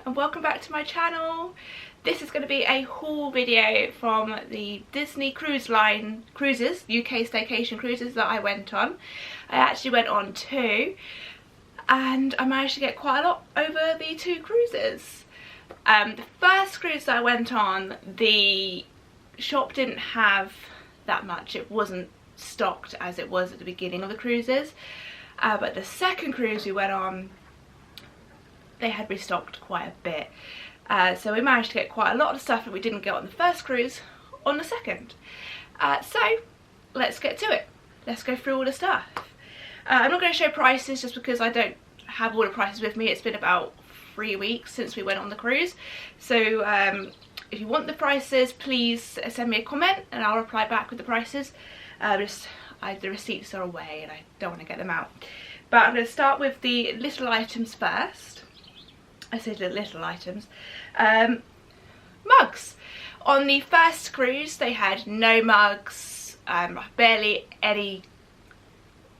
and welcome back to my channel. This is going to be a haul video from the Disney Cruise Line cruises, UK staycation cruises that I went on. I actually went on 2 and I managed to get quite a lot over the 2 cruises. The first cruise that I went on, the shop didn't have that much. It wasn't stocked as it was at the beginning of the cruises, but the second cruise we went on, they had restocked quite a bit, so we managed to get quite a lot of stuff that we didn't get on the first cruise on the second. So let's get to it. Let's go through all the stuff. I'm not going to show prices just because I don't have all the prices with me. It's been about 3 weeks since we went on the cruise, so if you want the prices, please send me a comment and I'll reply back with the prices. The receipts are away and I don't want to get them out. But I'm going to start with the little items first. I say the little items. Mugs. On the first cruise they had no mugs, barely any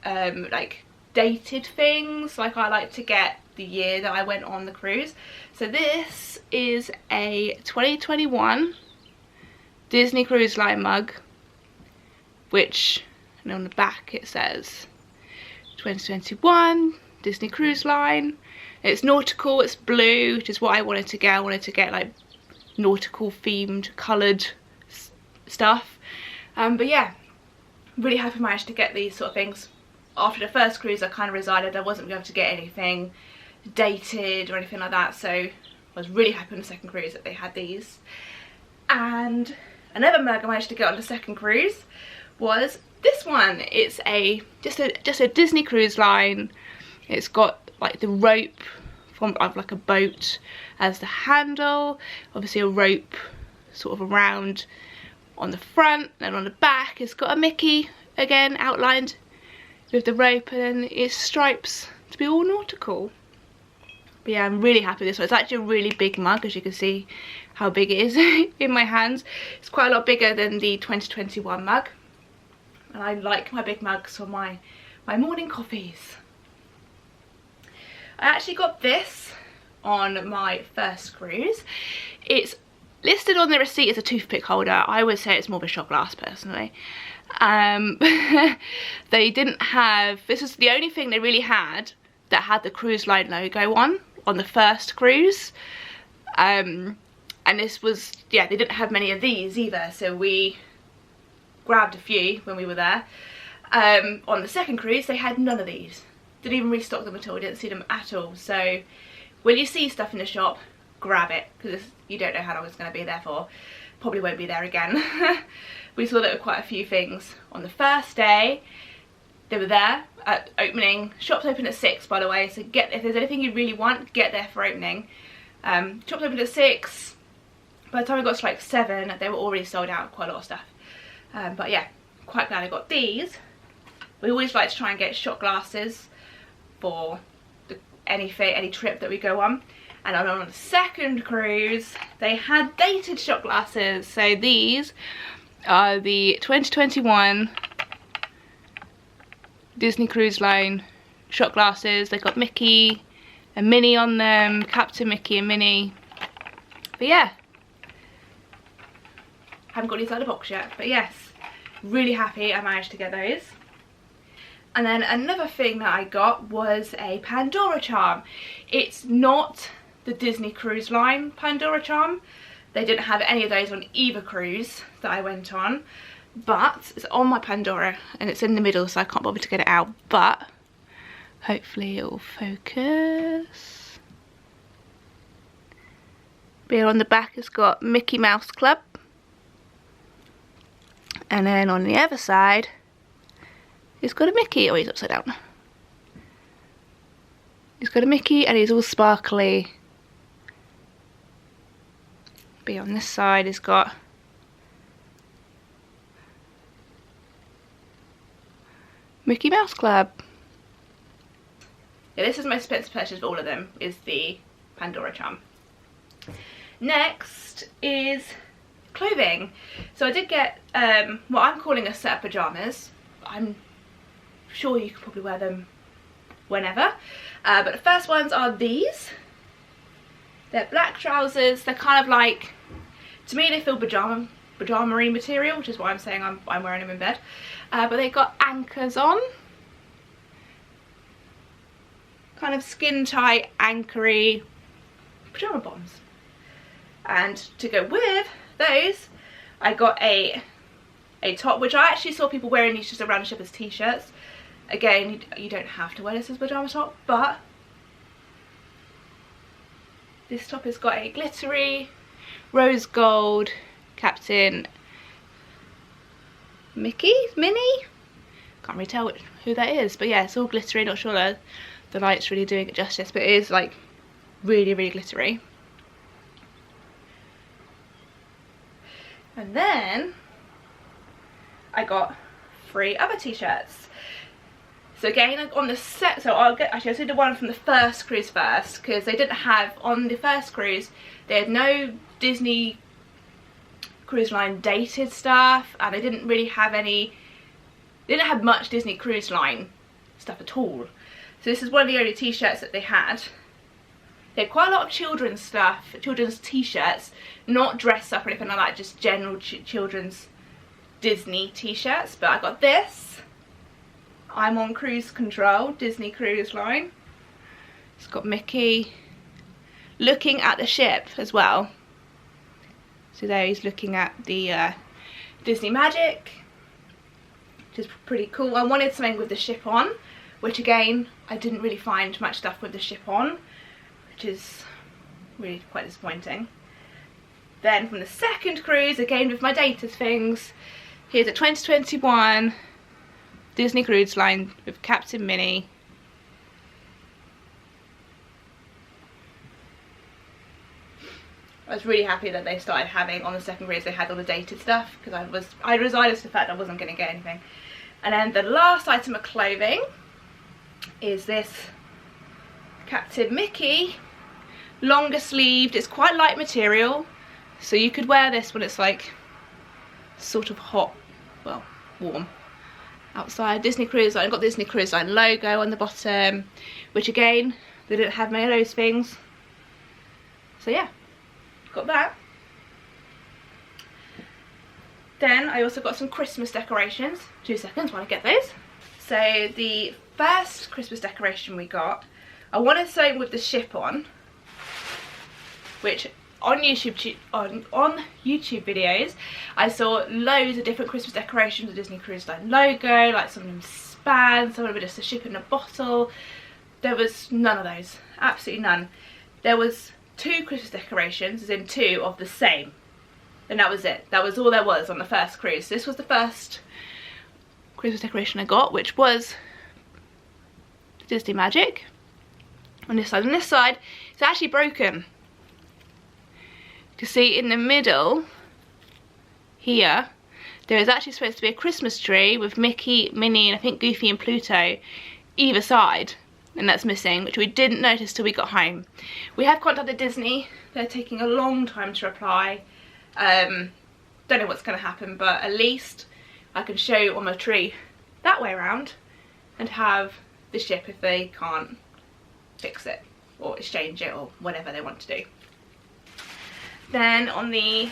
like dated things. Like, I like to get the year that I went on the cruise. So this is a 2021 Disney Cruise Line mug, which, and on the back it says 2021 Disney Cruise Line. It's nautical, it's blue, which is what I wanted to get. I wanted to get like nautical themed coloured stuff. But yeah, really happy I managed to get these sort of things. After the first cruise I kind of decided I wasn't going to get anything dated or anything like that, so I was really happy on the second cruise that they had these. And another mug I managed to get on the second cruise was this one. It's just a Disney Cruise Line. It's got like the rope from like a boat as the handle, obviously a rope sort of around on the front, and on the back it's got a Mickey again outlined with the rope, and then it's stripes to be all nautical. But yeah, I'm really happy with this one. It's actually a really big mug, as you can see how big it is in my hands. It's quite a lot bigger than the 2021 mug, and I like my big mugs for my morning coffees. I actually got this on my first cruise. It's listed on the receipt as a toothpick holder. I would say it's more of a shot glass personally. They didn't have, this was the only thing they really had that had the cruise line logo on the first cruise. And this was, yeah, they didn't have many of these either, so we grabbed a few when we were there. On the second cruise they had none of these. Didn't even restock them at all, didn't see them at all. So when you see stuff in the shop, grab it, because you don't know how long it's going to be there for. Probably won't be there again. We saw there were quite a few things on the first day. They were there at opening. Shops open at 6, by the way, so if there's anything you really want, get there for opening. Shops opened at 6. By the time we got to like 7, they were already sold out of quite a lot of stuff. But yeah, quite glad I got these. We always like to try and get shot glasses for any trip that we go on. And on the second cruise they had dated shot glasses. So these are the 2021 Disney Cruise Line shot glasses. They got Mickey and Minnie on them, Captain Mickey and Minnie. But yeah, haven't got these out of the box yet, but yes, really happy I managed to get those. And then another thing that I got was a Pandora charm. It's not the Disney Cruise Line Pandora charm. They didn't have any of those on either cruise that I went on, but it's on my Pandora and it's in the middle, so I can't bother to get it out, but hopefully it will focus. But here on the back it's got Mickey Mouse Club, and then on the other side it's got a Mickey. Oh, he's upside down. He's got a Mickey and he's all sparkly. But on this side he's got Mickey Mouse Club. Yeah, this is my expensive purchase of all of them, is the Pandora charm. Next is clothing. So I did get what I'm calling a set of pyjamas. I'm sure you can probably wear them whenever, but the first ones are these. They're black trousers. They're kind of like, to me they feel pajama-y material, which is why I'm saying I'm wearing them in bed. But they've got anchors on. Kind of skin tight, anchory pajama bottoms. And to go with those, I got a top, which I actually saw people wearing these just around the ship as t-shirts. Again, you don't have to wear this as a pajama top, but this top has got a glittery rose gold Captain Minnie? Can't really tell who that is, but yeah, it's all glittery. Not sure the light's really doing it justice, but it is like really, really glittery. And then I got 3 other t-shirts. So again, on the set, so I'll do the one from the first cruise first, because they didn't have, on the first cruise, they had no Disney Cruise Line dated stuff, and they didn't really have they didn't have much Disney Cruise Line stuff at all. So this is one of the only t-shirts that they had. They had quite a lot of children's stuff, children's t-shirts, not dress up or anything like that, just general children's Disney t-shirts. But I got this. I'm on cruise control, Disney Cruise Line. It's got Mickey looking at the ship as well. So there he's looking at the Disney Magic, which is pretty cool. I wanted something with the ship on, which again, I didn't really find much stuff with the ship on, which is really quite disappointing. Then from the second cruise, again with my dated things, here's a 2021 Disney Cruise Line with Captain Minnie. I was really happy that they started having, on the second cruise, they had all the dated stuff, because I resigned to the fact I wasn't going to get anything. And then the last item of clothing is this Captain Mickey, longer sleeved. It's quite light material, so you could wear this when it's like sort of hot, well, warm outside. Disney Cruise Line, got the Disney Cruise Line logo on the bottom, which again, they didn't have many of those things. So yeah, got that. Then I also got some Christmas decorations. 2 seconds while I get those. So the first Christmas decoration we got, I wanted something with the ship on, which on YouTube videos I saw loads of different Christmas decorations with Disney Cruise Line logo, like some of them span, some of them just a ship in a bottle. There was none of those, absolutely none. There was 2 Christmas decorations, as in 2 of the same, and that was it. That was all there was on the first cruise. This was the first Christmas decoration I got, which was Disney Magic on this side. On this side, it's actually broken. You can see in the middle here, there is actually supposed to be a Christmas tree with Mickey, Minnie, and I think Goofy and Pluto either side, and that's missing, which we didn't notice till we got home. We have contacted Disney. They're taking a long time to reply. Don't know what's going to happen, but at least I can show you on my tree that way around and have the ship if they can't fix it or exchange it or whatever they want to do. Then on the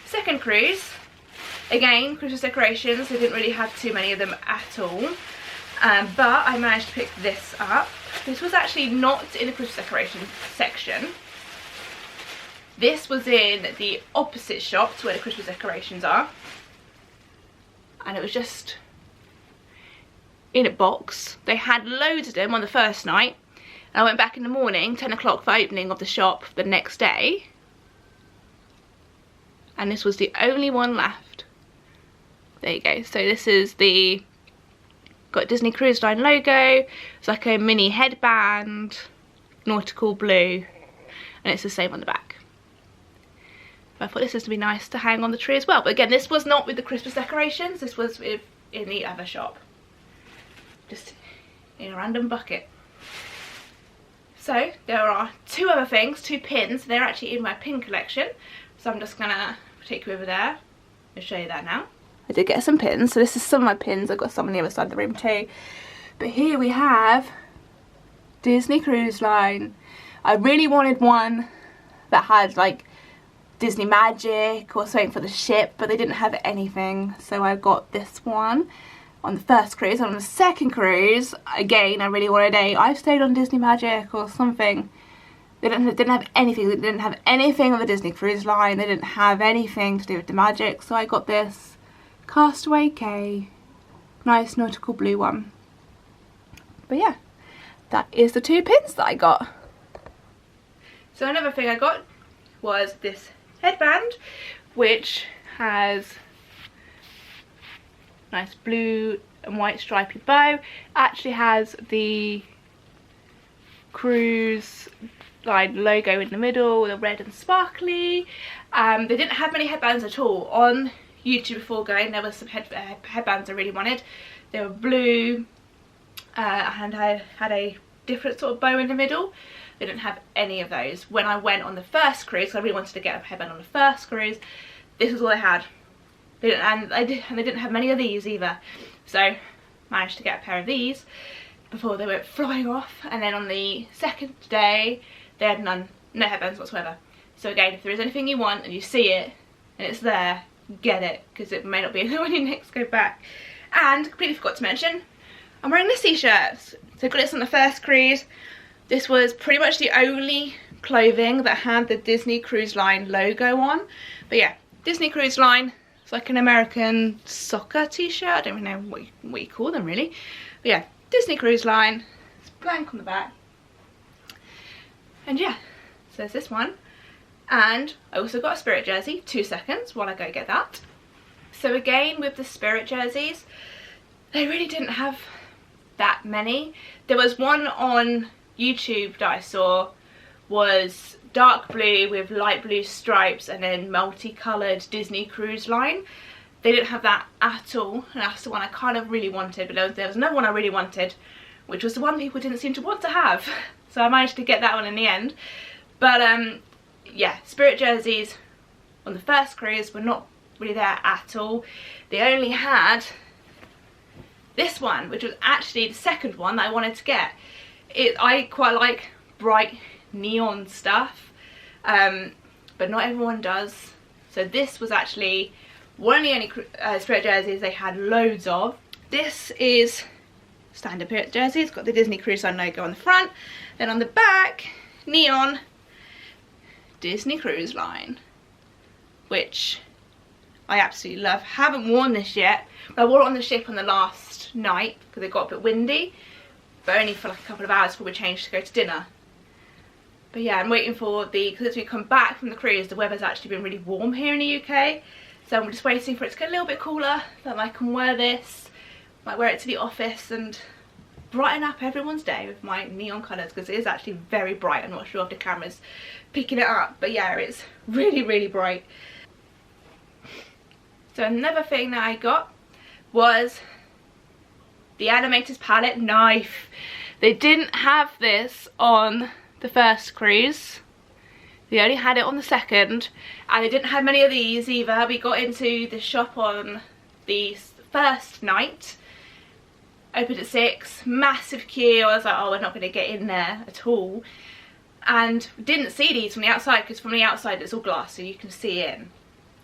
second cruise, again, Christmas decorations. They didn't really have too many of them at all. But I managed to pick this up. This was actually not in the Christmas decoration section. This was in the opposite shop to where the Christmas decorations are. And it was just in a box. They had loads of them on the first night. And I went back in the morning, 10 o'clock for opening of the shop the next day. And this was the only one left. There you go. So this is the, got Disney Cruise Line logo. It's like a mini headband, nautical blue, and it's the same on the back. But I thought this was to be nice to hang on the tree as well. But again, this was not with the Christmas decorations. This was in the other shop, just in a random bucket. So there are 2 other things, 2 pins. They're actually in my pin collection. So I'm just gonna take you over there and show you that now. I did get some pins, so this is some of my pins. I've got some on the other side of the room too. But here we have Disney Cruise Line. I really wanted one that had like Disney Magic or something for the ship, but they didn't have anything, so I got this one on the first cruise. And on the second cruise, again, I really wanted I've stayed on Disney Magic or something. They didn't have anything. They didn't have anything on the Disney Cruise Line. They didn't have anything to do with the Magic, so I got this Castaway Cay, nice nautical blue one. But yeah, that is the 2 pins that I got. So another thing I got was this headband, which has nice blue and white stripy bow. Actually has the cruise line logo in the middle with a red and sparkly. They didn't have many headbands at all on YouTube before going. There was some headbands I really wanted. They were blue and I had a different sort of bow in the middle. They didn't have any of those. When I went on the first cruise, I really wanted to get a headband on the first cruise, this is all they had. They didn't have many of these either. So managed to get a pair of these before they went flying off. And then on the second day, they had no headbands whatsoever. So again, if there is anything you want and you see it and it's there, get it, because it may not be there when you next go back. And completely forgot to mention, I'm wearing this t-shirt. So I got this on the first cruise. This was pretty much the only clothing that had the Disney Cruise Line logo on. But yeah, Disney Cruise Line. It's like an American soccer t-shirt. I don't even know what you call them really. But yeah, Disney Cruise Line. It's blank on the back. And yeah, so there's this one. And I also got a Spirit jersey. 2 seconds while I go get that. So again, with the Spirit jerseys, they really didn't have that many. There was one on YouTube that I saw, was dark blue with light blue stripes and then multicoloured Disney Cruise Line. They didn't have that at all, and that's the one I kind of really wanted. But there was another one I really wanted, which was the one people didn't seem to want to have. So I managed to get that one in the end. But yeah, Spirit jerseys on the first cruise were not really there at all. They only had this one, which was actually the second one that I wanted to get. I quite like bright neon stuff, but not everyone does. So this was actually one of the only Spirit jerseys they had loads of. This is standard Spirit jersey. It's got the Disney Cruise Line logo on the front. Then on the back, neon Disney Cruise Line, which I absolutely love. Haven't worn this yet, but I wore it on the ship on the last night because it got a bit windy, but only for like a couple of hours before we changed to go to dinner. But yeah, I'm waiting for because as we come back from the cruise, the weather's actually been really warm here in the UK, so I'm just waiting for it to get a little bit cooler, that I can wear this, might wear it to the office and brighten up everyone's day with my neon colours, because it is actually very bright. I'm not sure if the camera's picking it up, but yeah, it's really, really bright. So another thing that I got was the Animator's Palette knife. They didn't have this on the first cruise. They only had it on the second, and they didn't have many of these either. We got into the shop on the first night, opened at 6, massive queue. I was like, oh, we're not going to get in there at all. And didn't see these from the outside, because from the outside it's all glass, so you can see in.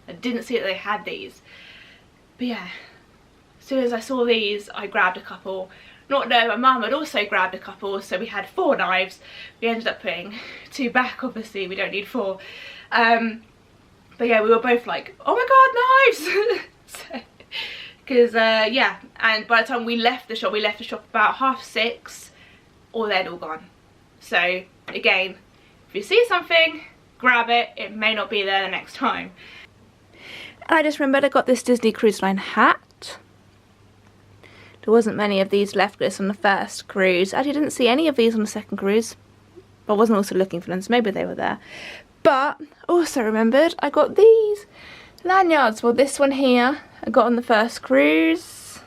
I didn't see that they had these. But yeah, as soon as I saw these, I grabbed a couple. Not knowing my mum had also grabbed a couple, so we had 4 knives. We ended up putting 2 back, obviously, we don't need 4. But yeah, we were both like, oh my god, knives! Because yeah, and by the time we left the shop about 6:30, or they'd all gone. So again, if you see something, grab it. It may not be there the next time. And I just remembered I got this Disney Cruise Line hat. There wasn't many of these left with us on the first cruise. I actually didn't see any of these on the second cruise. But I wasn't also looking for them, so maybe they were there. But also remembered I got these lanyards. Well, this one here I got on the first cruise,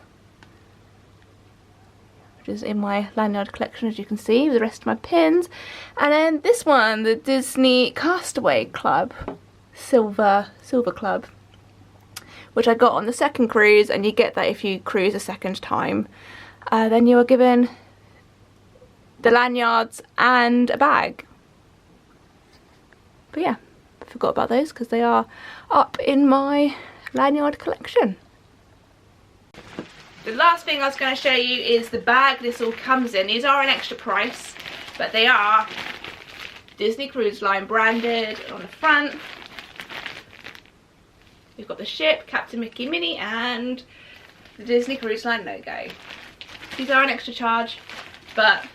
which is in my lanyard collection, as you can see, with the rest of my pins. And then this one, the Disney Castaway Club, Silver Club, which I got on the second cruise, and you get that if you cruise a second time. Then you are given the lanyards and a bag. But yeah, I forgot about those because they are up in my lanyard collection. The last thing I was going to show you is the bag this all comes in. These are an extra price, but they are Disney Cruise Line branded on the front. We've got the ship, Captain Mickey Minnie, and the Disney Cruise Line logo. These are an extra charge, but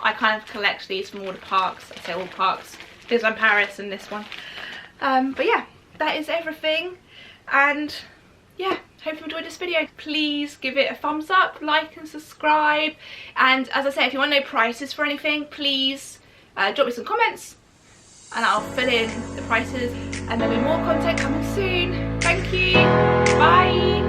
I kind of collect these from all the parks. I say all parks, Disneyland Paris and this one. But yeah, that is everything. And yeah, hope you enjoyed this video. Please give it a thumbs up, like and subscribe. And as I say, if you want to know prices for anything, please drop me some comments and I'll fill in the prices. And there'll be more content coming soon. Thank you. Bye.